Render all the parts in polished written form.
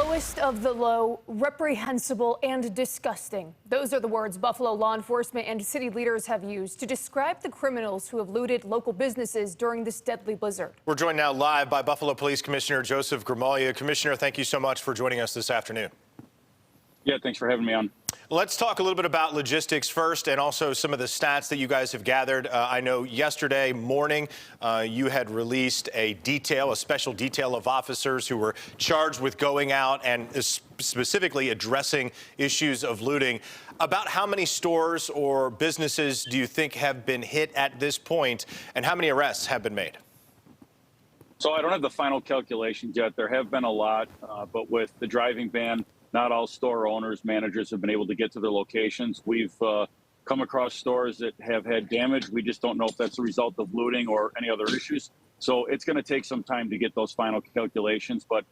Lowest of the low, reprehensible, and disgusting. Those are the words Buffalo law enforcement and city leaders have used to describe the criminals who have looted local businesses during this deadly blizzard. We're joined now live by Buffalo Police Commissioner Joseph Gramaglia. Commissioner, thank you so much for joining us this afternoon. Yeah, thanks for having me on. Let's talk a little bit about logistics first and also some of the stats that you guys have gathered. I know yesterday morning you had released a special detail of officers who were charged with going out and specifically addressing issues of looting. About how many stores or businesses do you think have been hit at this point, and how many arrests have been made? So I don't have the final calculations yet. There have been a lot, but with the driving ban, not all store owners, managers have been able to get to their locations. We've come across stores that have had damage. We just don't know if that's a result of looting or any other issues. So it's going to take some time to get those final calculations. But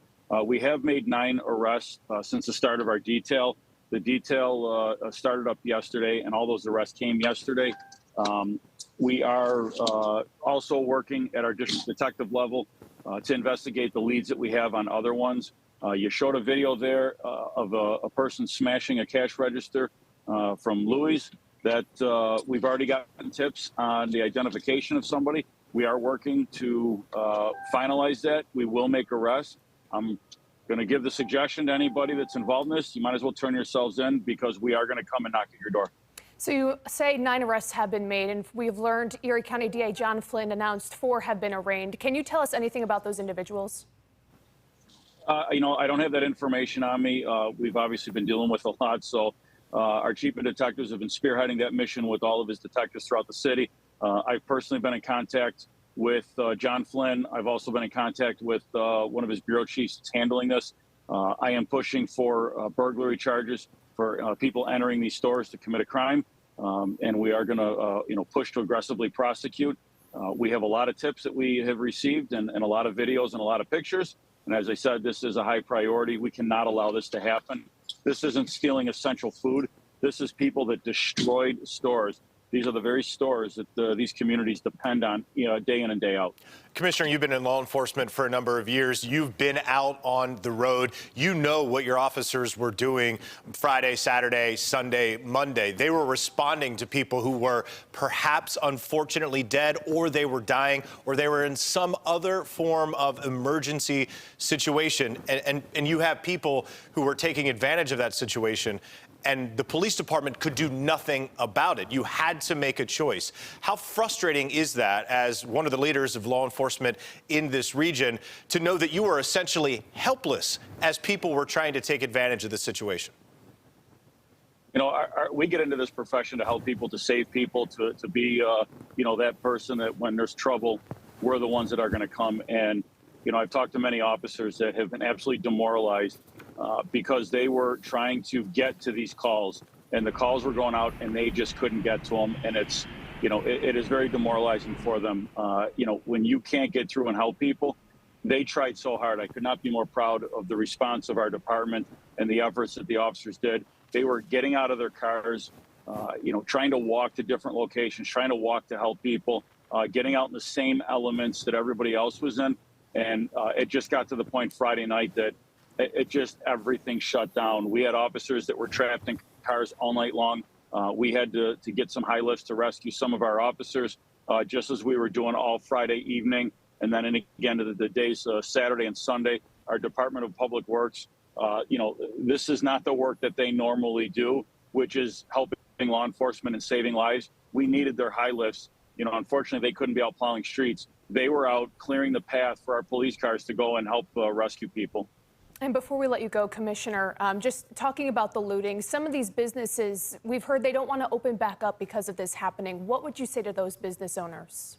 we have made 9 arrests since the start of our detail. The detail started up yesterday, and all those arrests came yesterday. We are also working at our district detective level to investigate the leads that we have on other ones. You showed a video there of a person smashing a cash register from Louis. That we've already gotten tips on the identification of somebody. We are working to finalize that. We will make arrests. I'm going to give the suggestion to anybody that's involved in this, you might as well turn yourselves in, because we are going to come and knock at your door. So you say 9 arrests have been made, and we've learned Erie County DA John Flynn announced 4 have been arraigned. Can you tell us anything about those individuals? I don't have that information on me. We've obviously been dealing with a lot. So our chief of detectives have been spearheading that mission with all of his detectives throughout the city. I've personally been in contact with John Flynn. I've also been in contact with one of his bureau chiefs that's handling this. I am pushing for burglary charges for people entering these stores to commit a crime. And we are going to, push to aggressively prosecute. We have a lot of tips that we have received and a lot of videos and a lot of pictures. And as I said, this is a high priority. We cannot allow this to happen. This isn't stealing essential food. This is people that destroyed stores. These are the very stores that these communities depend on, day in and day out. Commissioner, you've been in law enforcement for a number of years. You've been out on the road. You know what your officers were doing Friday, Saturday, Sunday, Monday. They were responding to people who were perhaps unfortunately dead, or they were dying, or they were in some other form of emergency situation. And you have people who were taking advantage of that situation, and the police department could do nothing about it. You had to make a choice. How frustrating is that, as one of the leaders of law enforcement in this region, to know that you were essentially helpless as people were trying to take advantage of the situation? We get into this profession to help people, to save people, to be, that person that when there's trouble, we're the ones that are going to come. And, I've talked to many officers that have been absolutely demoralized because they were trying to get to these calls, and the calls were going out and they just couldn't get to them. And it's, it is very demoralizing for them. When you can't get through and help people, they tried so hard. I could not be more proud of the response of our department and the efforts that the officers did. They were getting out of their cars, trying to walk to different locations, trying to walk to help people, getting out in the same elements that everybody else was in. And it just got to the point Friday night that everything shut down. We had officers that were trapped in cars all night long. We had to get some high lifts to rescue some of our officers, just as we were doing all Friday evening. And then again to the days Saturday and Sunday, our Department of Public Works, this is not the work that they normally do, which is helping law enforcement and saving lives. We needed their high lifts. Unfortunately, they couldn't be out plowing streets. They were out clearing the path for our police cars to go and help rescue people. And before we let you go, Commissioner, just talking about the looting, some of these businesses, we've heard they don't want to open back up because of this happening. What would you say to those business owners?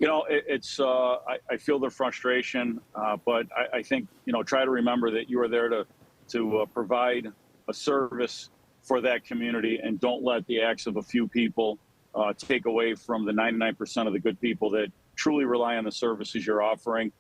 I feel their frustration, but I think, try to remember that you are there to provide a service for that community, and don't let the acts of a few people take away from the 99% of the good people that truly rely on the services you're offering.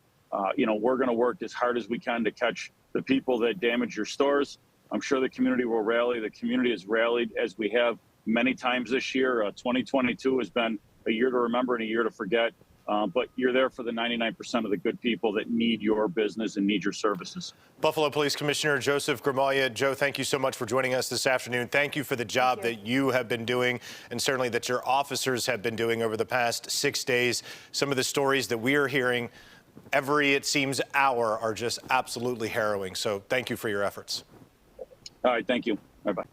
We're going to work as hard as we can to catch the people that damage your stores. I'm sure the community will rally. The community has rallied, as we have many times this year. 2022 has been a year to remember and a year to forget. But you're there for the 99% of the good people that need your business and need your services. Buffalo Police Commissioner Joseph Gramaglia. Joe, thank you so much for joining us this afternoon. Thank you for the job that you have been doing, and certainly that your officers have been doing over the past 6 days. Some of the stories that we are hearing every, it seems, hour are just absolutely harrowing. So thank you for your efforts. All right. Thank you. Bye-bye.